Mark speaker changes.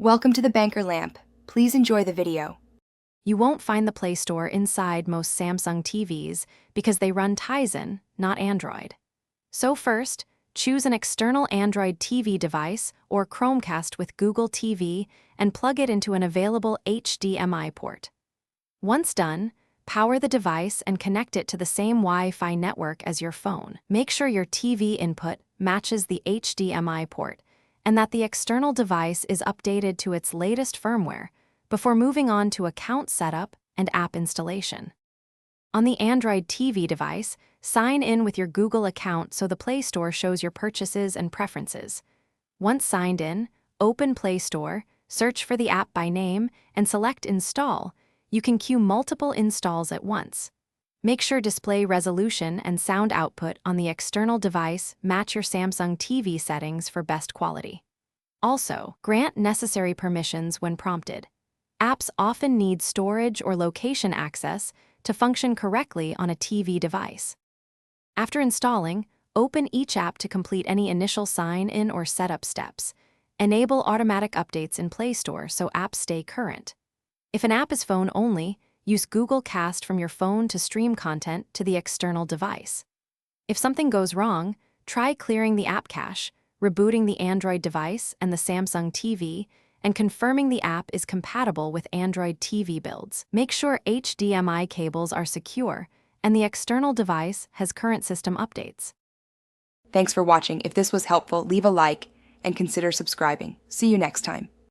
Speaker 1: Welcome to the Banker Lamp. Please enjoy the video.
Speaker 2: You won't find the Play Store inside most Samsung TVs because they run Tizen, not Android. So first, choose an external Android TV device or Chromecast with Google TV and plug it into an available HDMI port. Once done, power the device and connect it to the same Wi-Fi network as your phone. Make sure your TV input matches the HDMI port and that the external device is updated to its latest firmware before moving on to account setup and app installation. On the Android TV device, sign in with your Google account so the Play Store shows your purchases and preferences. Once signed in, open Play Store, search for the app by name, and select Install. You can queue multiple installs at once. Make sure display resolution and sound output on the external device match your Samsung TV settings for best quality. Also, grant necessary permissions when prompted. Apps often need storage or location access to function correctly on a TV device. After installing, open each app to complete any initial sign-in or setup steps. Enable automatic updates in Play Store so apps stay current. If an app is phone-only, use Google Cast from your phone to stream content to the external device. If something goes wrong, try clearing the app cache, rebooting the Android device and the Samsung TV, and confirming the app is compatible with Android TV builds. Make sure HDMI cables are secure and the external device has current system updates.
Speaker 1: Thanks for watching. If this was helpful, leave a like and consider subscribing. See you next time.